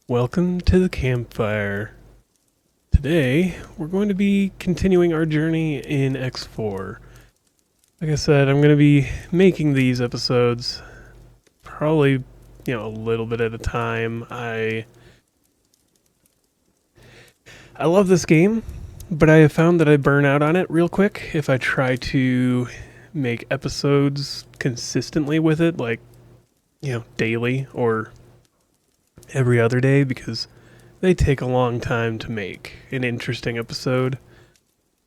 Welcome to the campfire. Today, we're going to be continuing our journey in X4. Like I said, I'm going to be making these episodes probably, a little bit at a time. I love this game, but I have found that I burn out on it real quick if I try to make episodes consistently with it, like, daily or every other day, because they take a long time to make an interesting episode.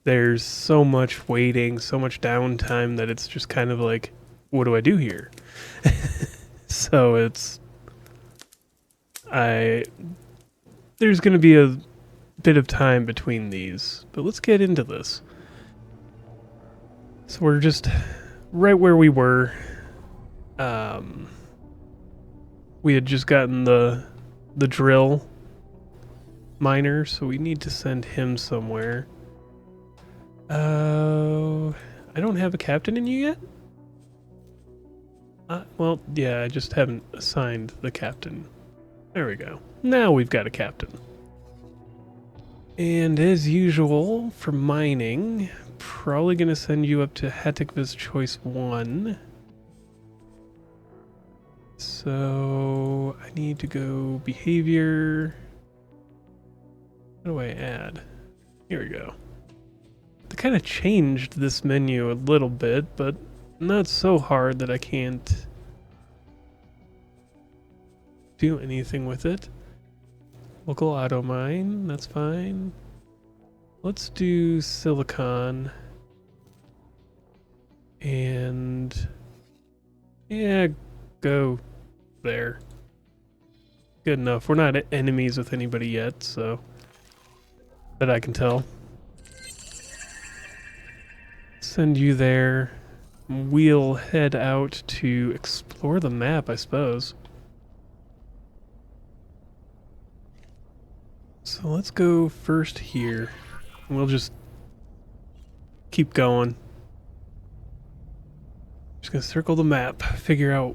There's so much waiting, so much downtime that it's just kind of like, what do I do here? So there's going to be a bit of time between these, but let's get into this. So we're just right where we were. We had just gotten the drill miner, so we need to send him somewhere. I don't have a captain in you yet? Well, yeah, I just haven't assigned the captain. There we go. Now we've got a captain. And as usual, for mining, probably going to send you up to Hatikva's Choice 1. So, I need to go behavior. What do I add? Here we go. They kind of changed this menu a little bit, but not so hard that I can't do anything with it. Local auto mine, that's fine. Let's do silicon. And yeah, go there. Good enough. We're not enemies with anybody yet, so that I can tell. Send you there. We'll head out to explore the map, I suppose. So let's go first here. We'll just keep going. Just gonna circle the map, figure out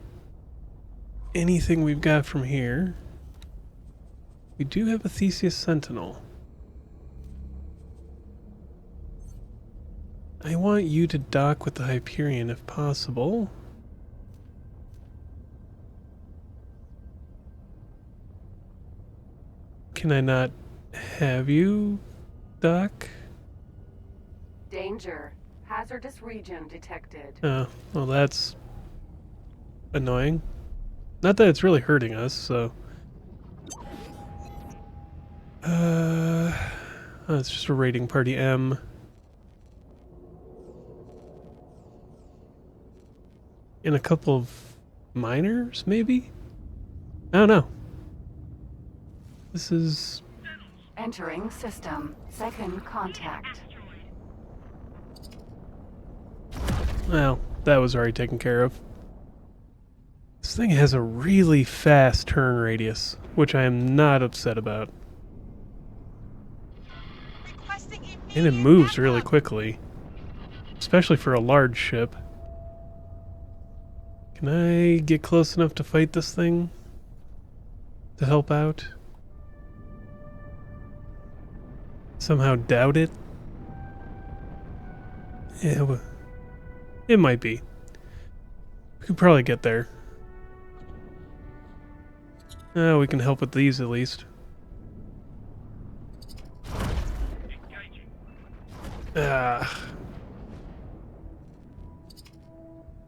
anything we've got from here. We do have a Theseus Sentinel. I want you to dock with the Hyperion if possible. Can I not have you dock? Danger. Hazardous region detected. Oh, well that's annoying. Not that it's really hurting us, so... oh, it's just a raiding party M. And a couple of miners, maybe? I don't know. This is... Entering system. Second contact. Well, that was already taken care of. This thing has a really fast turn radius, which I am not upset about. And it moves really quickly, especially for a large ship. Can I get close enough to fight this thing? To help out? Somehow doubt it? Yeah, it might be. We could probably get there. Oh, we can help with these at least.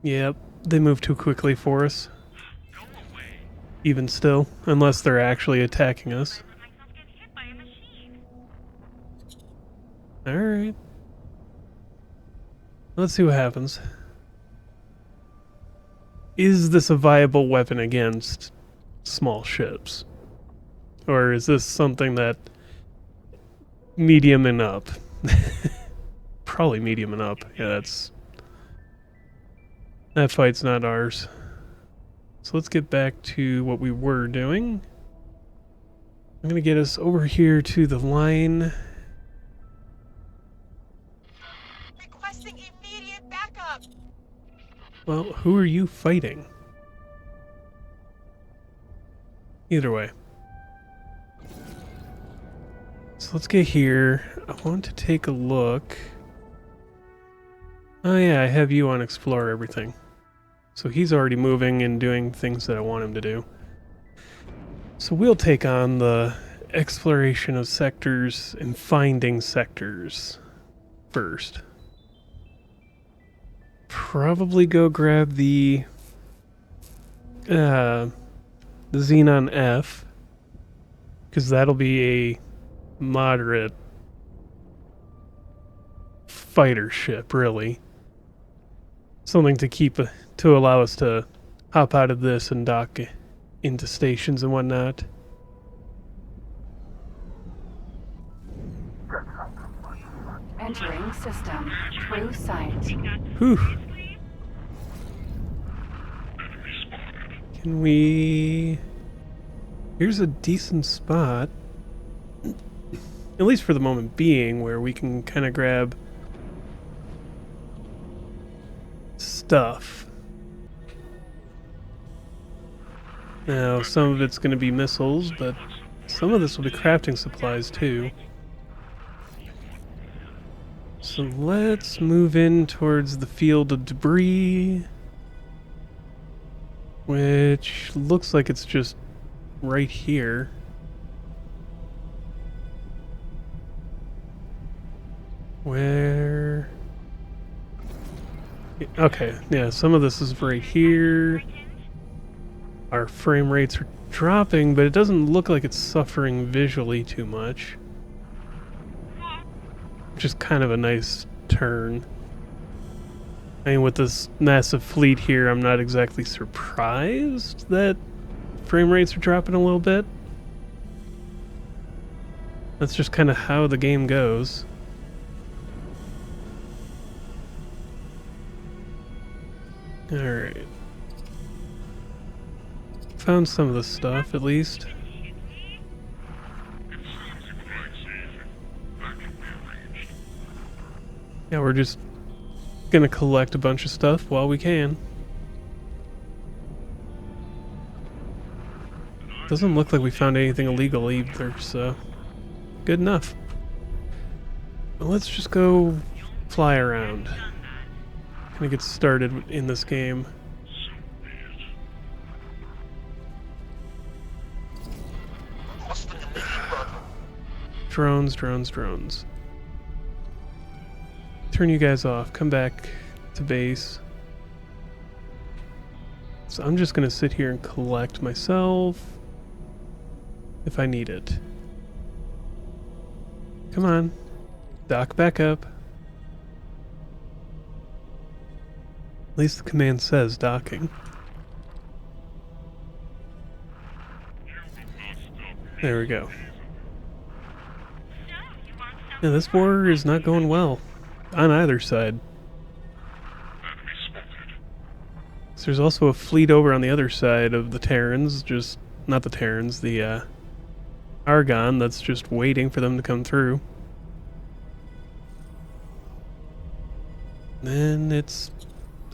Yep, they move too quickly for us. Even still, unless they're actually attacking us. Alright. Let's see what happens. Is this a viable weapon against small ships? Or is this something that medium and up? Probably medium and up. Yeah, that fight's not ours. So let's get back to what we were doing. I'm gonna get us over here to the line. Requesting immediate backup. Well, who are you fighting? Either way. let's get here. I want to take a look. Oh yeah, I have you on explore everything. So he's already moving and doing things that I want him to do. So we'll take on the exploration of sectors and finding sectors first. Probably go grab the Xenon F, because that'll be a moderate fighter ship, really. Something to keep to allow us to hop out of this and dock into stations and whatnot. Entering system. True sight. Whew. Can we... Here's a decent spot, at least for the moment being, where we can kind of grab stuff. Now, some of it's going to be missiles, but some of this will be crafting supplies too. So let's move in towards the field of debris, which looks like it's just right here. Where... Okay, yeah, some of this is right here. Our frame rates are dropping, but it doesn't look like it's suffering visually too much. Which is kind of a nice turn. I mean, with this massive fleet here, I'm not exactly surprised that frame rates are dropping a little bit. That's just kind of how the game goes. Alright. Found some of the stuff, at least. Yeah, we're just gonna collect a bunch of stuff while we can. Doesn't look like we found anything illegal either, so good enough. Well, let's just go fly around. Gonna get started in this game. Drones, drones, drones. Turn you guys off. Come back to base. So I'm just gonna sit here and collect myself if I need it. Come on. Dock back up. At least the command says docking. There we go. Yeah, this war is not going well on either side. So there's also a fleet over on the other side of the Terrans, just not the Terrans, the Argon, that's just waiting for them to come through. Then it's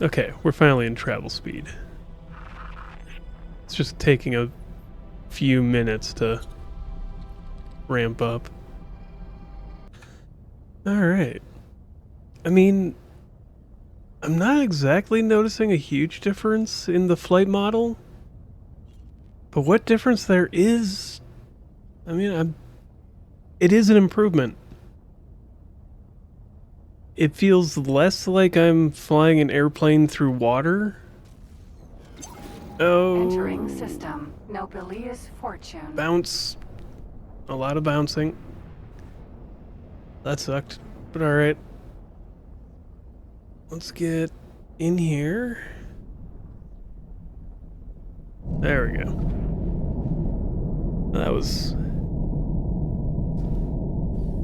okay, we're finally in travel speed. It's just taking a few minutes to ramp up. Alright. I mean, I'm not exactly noticing a huge difference in the flight model, but what difference there is, I mean, it is an improvement. It feels less like I'm flying an airplane through water. Oh. Entering system. Nobilious fortune. Bounce. A lot of bouncing. That sucked, but alright. Let's get in here. There we go. That was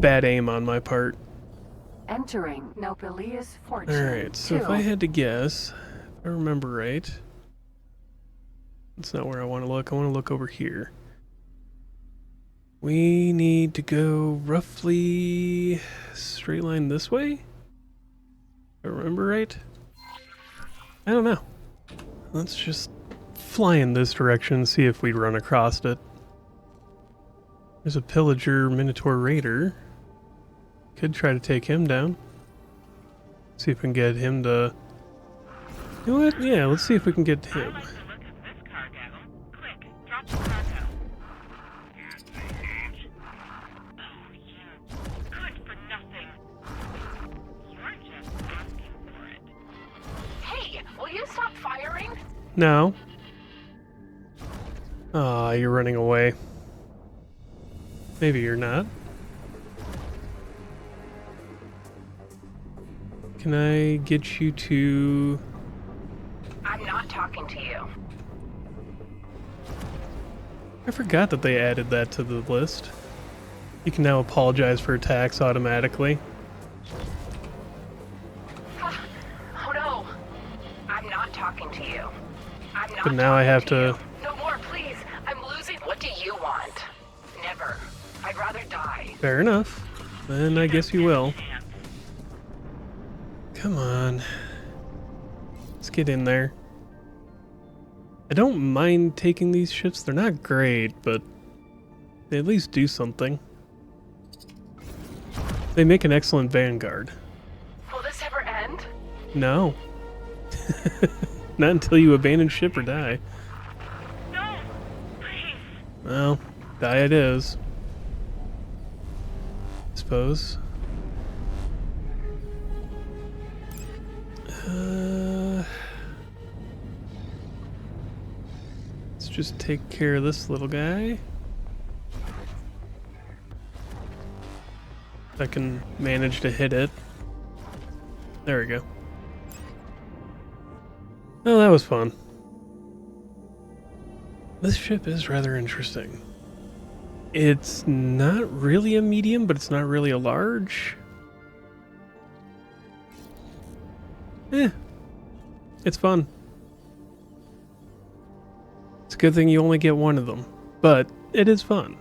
bad aim on my part. Entering Nobilious fortune. Alright, so if I had to guess, if I remember right, that's not where I want to look. I want to look over here. We need to go roughly straight line this way? If I remember right? I don't know. Let's just fly in this direction and see if we run across it. There's a pillager Minotaur Raider. Could try to take him down. See if we can get him to... You know what? Yeah, let's see if we can get him. I'd like to look at this cargo. Quick, drop the cargo. Oh, you good for nothing. You're just asking for it. Hey, will you stop firing? No. Ah, you're running away. Maybe you're not. Can I get you to... I'm not talking to you. I forgot that they added that to the list. You can now apologize for attacks automatically. Oh no! I'm not talking to you. I'm not But now I have talking to... you. No more, please. I'm losing. What do you want? Never. I'd rather die. Fair enough. Then I guess you will. Come on. Let's get in there. I don't mind taking these ships. They're not great, but they at least do something. They make an excellent vanguard. Will this ever end? No. Not until you abandon ship or die. No! Please! Well, die it is. I suppose. Let's just take care of this little guy. If I can manage to hit it. There we go. Oh, that was fun. This ship is rather interesting. It's not really a medium, but it's not really a large. It's fun. It's a good thing you only get one of them, but it is fun.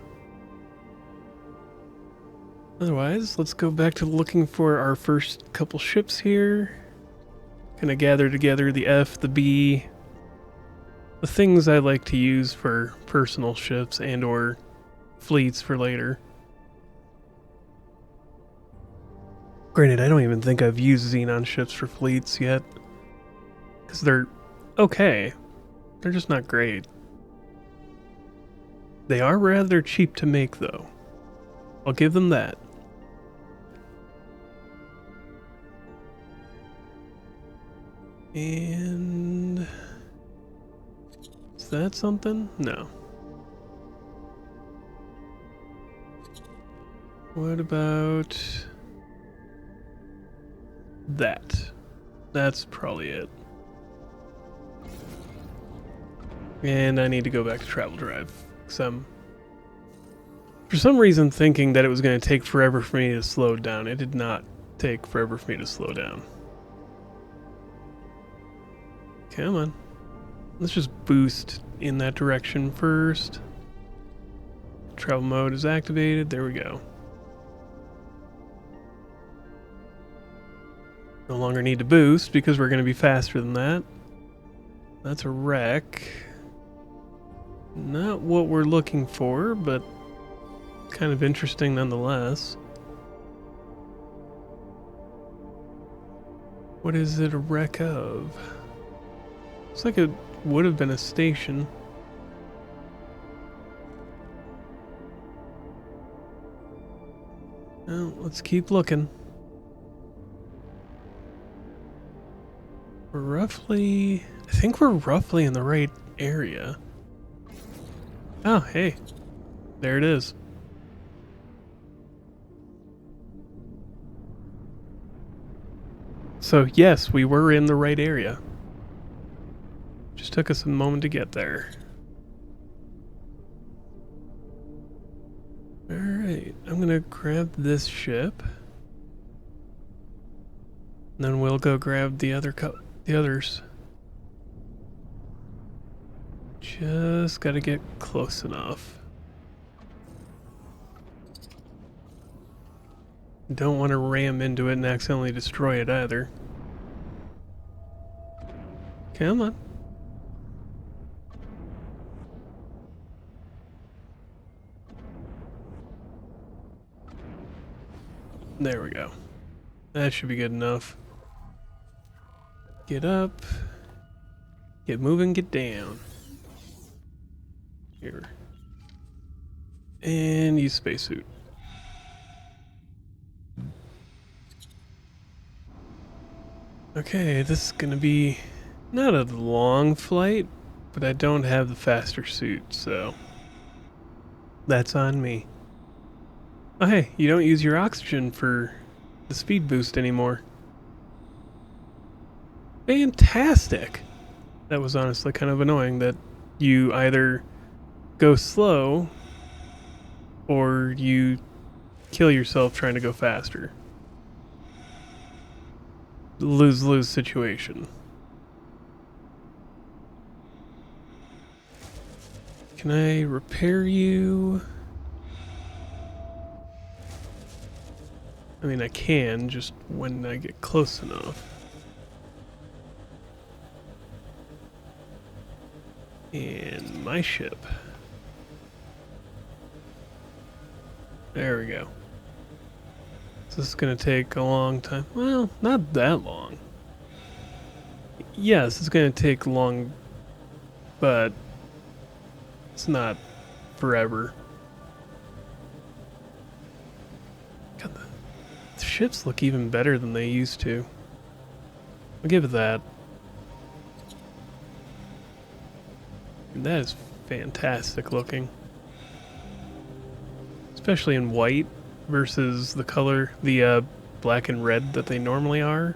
Otherwise, let's go back to looking for our first couple ships here. Kind of gather together the F, the B, the things I like to use for personal ships and or fleets for later. Granted, I don't even think I've used Xenon ships for fleets yet. Because they're okay. They're just not great. They are rather cheap to make, though. I'll give them that. And... is that something? No. What about... that? That's probably it. And I need to go back to Travel Drive. Because I'm, for some reason, thinking that it was going to take forever for me to slow down. It did not take forever for me to slow down. Come on. Let's just boost in that direction first. Travel mode is activated. There we go. No longer need to boost because we're going to be faster than that. That's a wreck. Not what we're looking for, but kind of interesting nonetheless. What is it a wreck of? Looks like it would have been a station. Well, let's keep looking. We're roughly... I think we're roughly in the right area. Oh, hey. There it is. So, yes, we were in the right area. Just took us a moment to get there. Alright, I'm gonna grab this ship. And then we'll go grab the others. Just gotta get close enough. Don't want to ram into it and accidentally destroy it either. Come on. There we go. That should be good enough. Get up. Get moving, get down. Here. And use spacesuit. Okay, this is gonna be not a long flight, but I don't have the faster suit, so that's on me. Oh hey, you don't use your oxygen for the speed boost anymore. Fantastic! That was honestly kind of annoying that you either go slow or you kill yourself trying to go faster. Lose-lose situation. Can I repair you? I mean, I can, just when I get close enough. And my ship. There we go. So this is going to take a long time. Well, not that long. Yes, it's going to take long, but it's not forever. God, the ships look even better than they used to. I'll give it that. And that is fantastic looking. Especially in white versus the color, the black and red that they normally are.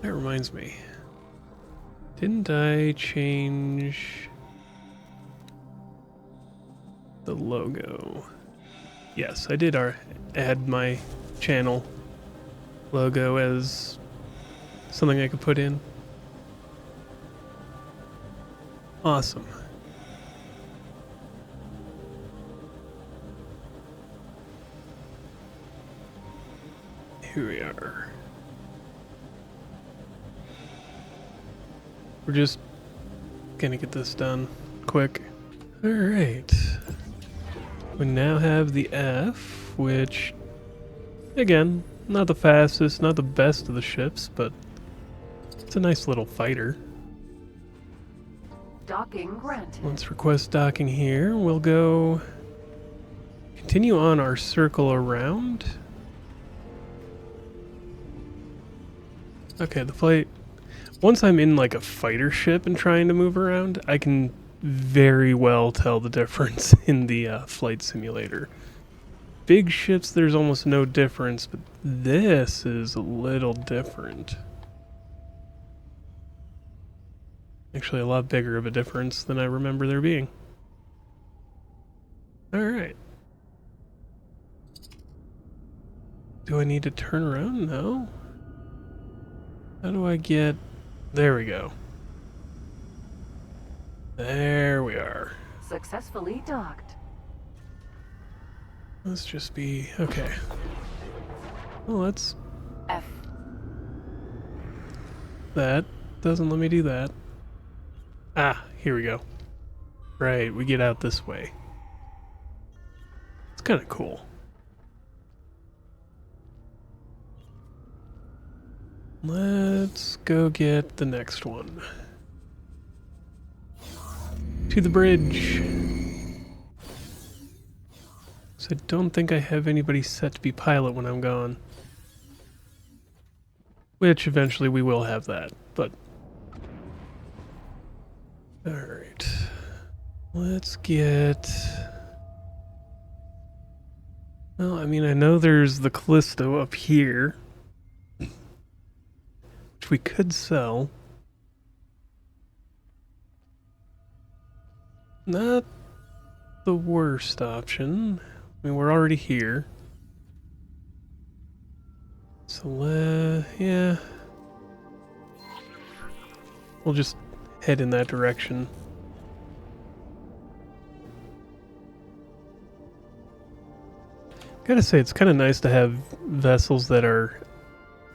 That reminds me. Didn't I change the logo? Yes, I did add my channel logo as something I could put in. Awesome. Here we are. We're just gonna get this done quick. Alright. We now have the F, which, again, not the fastest, not the best of the ships, but it's a nice little fighter. Docking granted. Let's request docking here. We'll go continue on our circle around. Okay, the flight. Once I'm in like a fighter ship and trying to move around, I can very well tell the difference in the flight simulator. Big ships, there's almost no difference, but this is a little different. Actually, a lot bigger of a difference than I remember there being. Alright. Do I need to turn around? No. How do I get... There we go. There we are. Successfully docked. Let's just be... Okay. Well, let's... F. That doesn't let me do that. Ah, here we go. Right, we get out this way. It's kind of cool. Let's go get the next one. To the bridge. So I don't think I have anybody set to be pilot when I'm gone. Which eventually we will have that, but... Alright. Let's get... Well, I mean, I know there's the Callisto up here, which we could sell. Not the worst option. I mean, we're already here. So, yeah. We'll just head in that direction. Gotta say, it's kind of nice to have vessels that are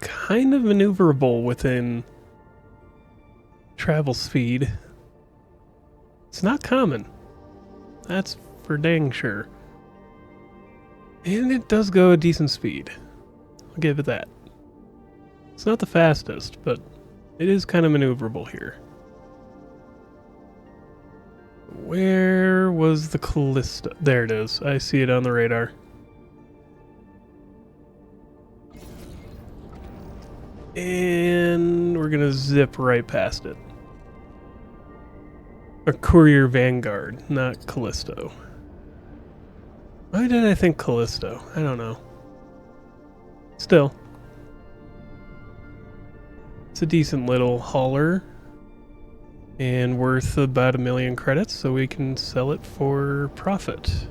kind of maneuverable within travel speed. It's not common. That's for dang sure. And it does go a decent speed. I'll give it that. It's not the fastest, but it is kind of maneuverable here. Where was the Callista? There it is. I see it on the radar. And we're gonna zip right past it. A Courier Vanguard, not Callisto. Why did I think Callisto? I don't know. Still. It's a decent little hauler. And worth about 1 million credits, so we can sell it for profit.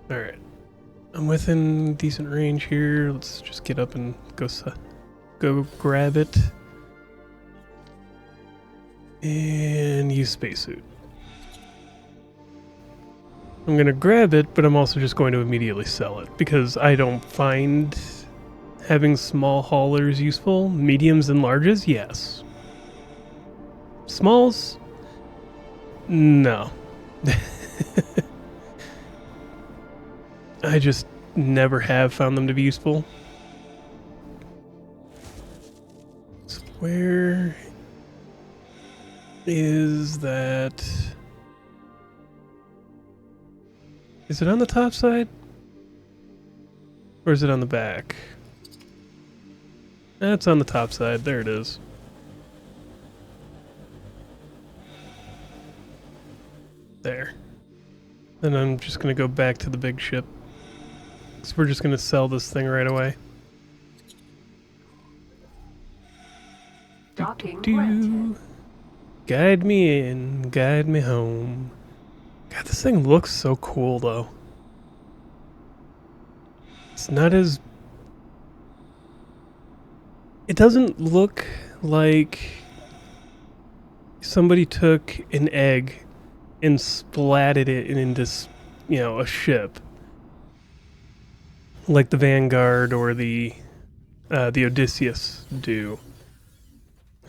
Alright. I'm within decent range here. Let's just get up and go grab it. And use spacesuit. I'm going to grab it, but I'm also just going to immediately sell it because I don't find having small haulers useful. Mediums and larges, yes. Smalls? No. I just never have found them to be useful. So where is that? Is it on the top side? Or is it on the back? That's on the top side. There it is. There. Then I'm just going to go back to the big ship. So we're just going to sell this thing right away. Docking granted. Guide me in, guide me home. God, this thing looks so cool, though. It's not as... It doesn't look like somebody took an egg and splatted it into, a ship. Like the Vanguard or the Odysseus do.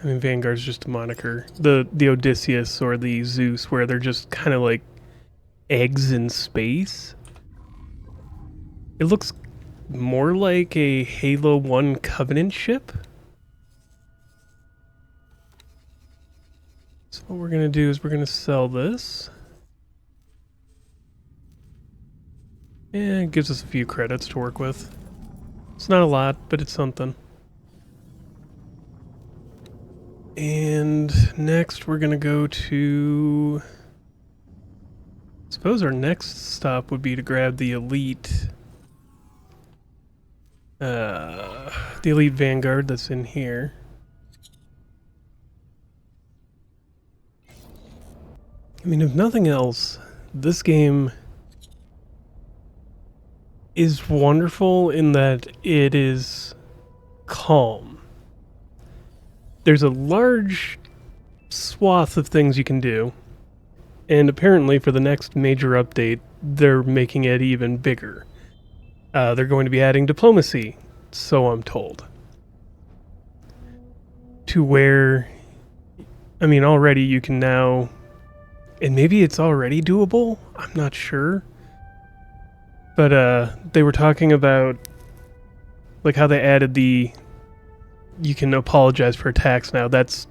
I mean, Vanguard's just a moniker. The Odysseus or the Zeus, where they're just kind of like eggs in space. It looks more like a Halo 1 Covenant ship. So what we're going to do is we're going to sell this. And it gives us a few credits to work with. It's not a lot, but it's something. And next we're going to go to... I suppose our next stop would be to grab the Elite... the Elite Vanguard that's in here. I mean, if nothing else, this game is wonderful in that it is calm. There's a large swath of things you can do, and apparently for the next major update, they're making it even bigger. They're going to be adding diplomacy, so I'm told. To where, I mean, already you can now, and maybe it's already doable, I'm not sure. But they were talking about like how they added you can apologize for attacks now. That's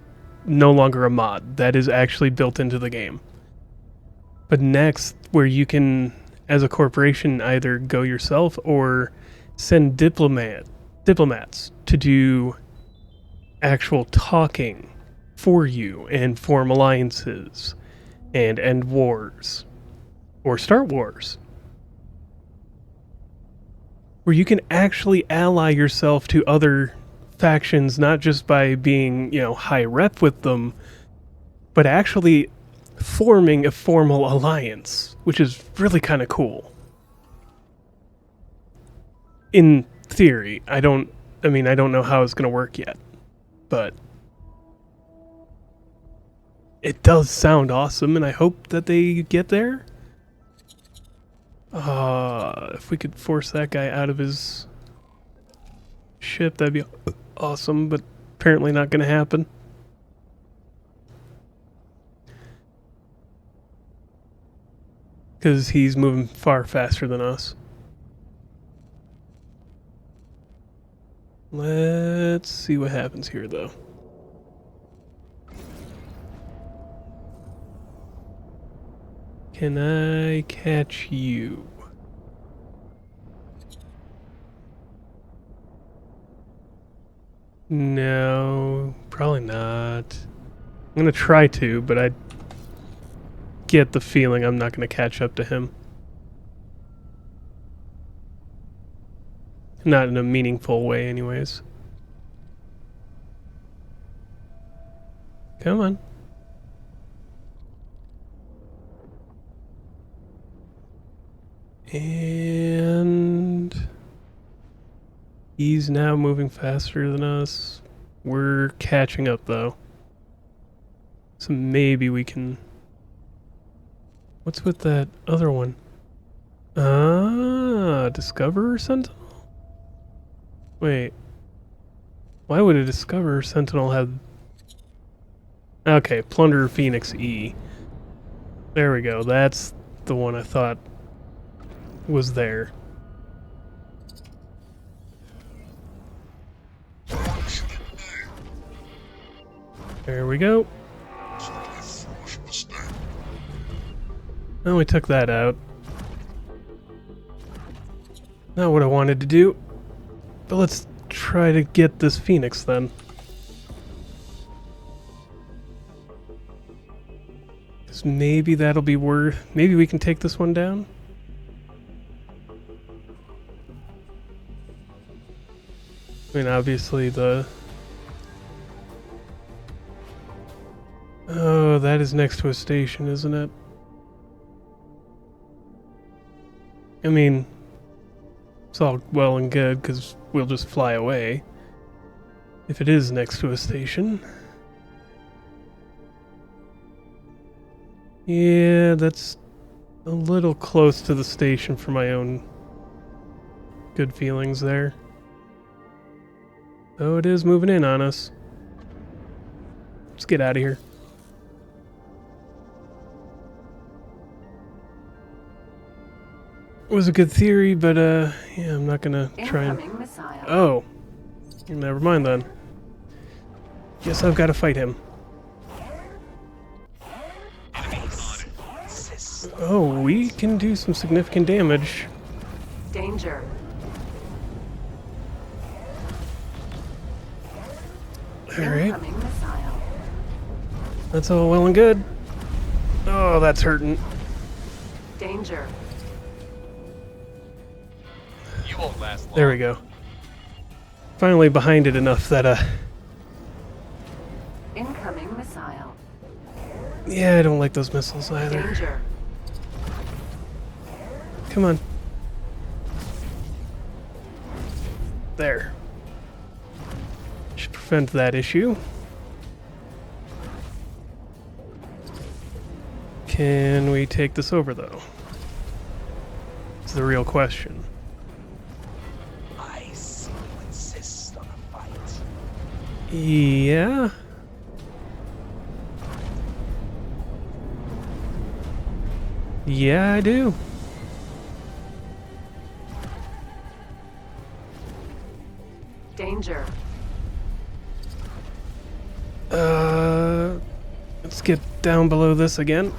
no longer a mod. That is actually built into the game. But next, where you can, as a corporation, either go yourself or send diplomats to do actual talking for you and form alliances and end wars or start wars. Where you can actually ally yourself to other factions, not just by being, high rep with them, but actually forming a formal alliance, which is really kind of cool. In theory, I don't know how it's going to work yet, but it does sound awesome, and I hope that they get there. If we could force that guy out of his ship, that'd be awesome, but apparently not going to happen. Because he's moving far faster than us. Let's see what happens here, though. Can I catch you? No, probably not. I'm gonna try to, but I get the feeling I'm not gonna catch up to him. Not in a meaningful way, anyways. Come on. And he's now moving faster than us. We're catching up, though. So maybe we can... What's with that other one? Ah, Discoverer Sentinel? Wait. Why would a Discoverer Sentinel have... Okay, Plunderer Phoenix E. There we go. That's the one I thought was there. There we go. Oh, we took that out. Not what I wanted to do. But let's try to get this Phoenix then. Because maybe that'll be worth... Maybe we can take this one down? I mean, obviously the... Oh, that is next to a station, isn't it? I mean, it's all well and good, because we'll just fly away. If it is next to a station. Yeah, that's a little close to the station for my own good feelings there. Oh, it is moving in on us. Let's get out of here. It was a good theory, but yeah, I'm not gonna try and... Incoming missile. Oh. Never mind then. Guess I've got to fight him. Oh, we can do some significant damage. Danger. Alright. Incoming missile. That's all well and good. Oh, that's hurting. Danger. You won't last long. There we go. Finally behind it enough that, Incoming missile. yeah, I don't like those missiles either. Danger. Come on. There. Should prevent that issue. Can we take this over, though? It's the real question. I see you insist on a fight. Yeah. Yeah, I do. Danger. Let's get down below this again.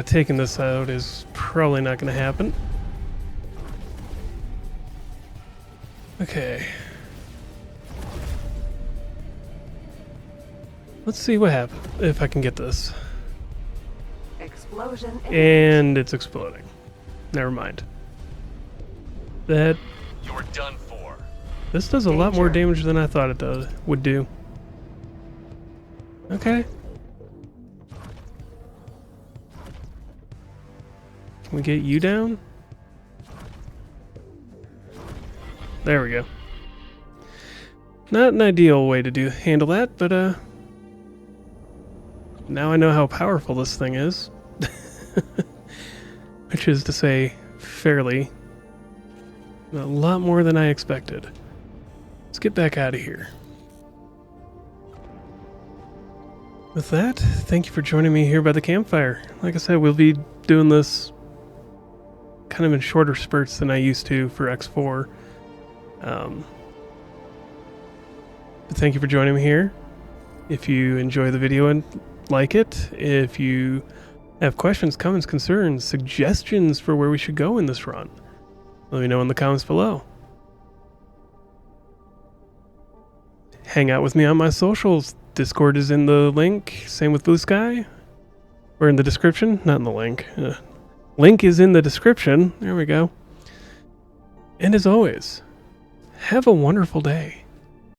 Taking this out is probably not going to happen. Okay. Let's see what happens if I can get this. Explosion. imminent. And it's exploding. Never mind. That You're done for. this does a lot more Danger. damage than I thought it would do. Okay. Can we get you down? There we go. Not an ideal way to handle that, but now I know how powerful this thing is. Which is to say, fairly. A lot more than I expected. get back out of here. With that, thank you for joining me here by the campfire. Like I said, we'll be doing this kind of in shorter spurts than I used to for X4. But thank you for joining me here. If you enjoy the video and like it, if you have questions, comments, concerns, suggestions for where we should go in this run, let me know in the comments below. Hang out with me on my socials. Discord is in the link. Same with BlueSky. Or in the description. Not in the link. Link is in the description. There we go. And as always, have a wonderful day.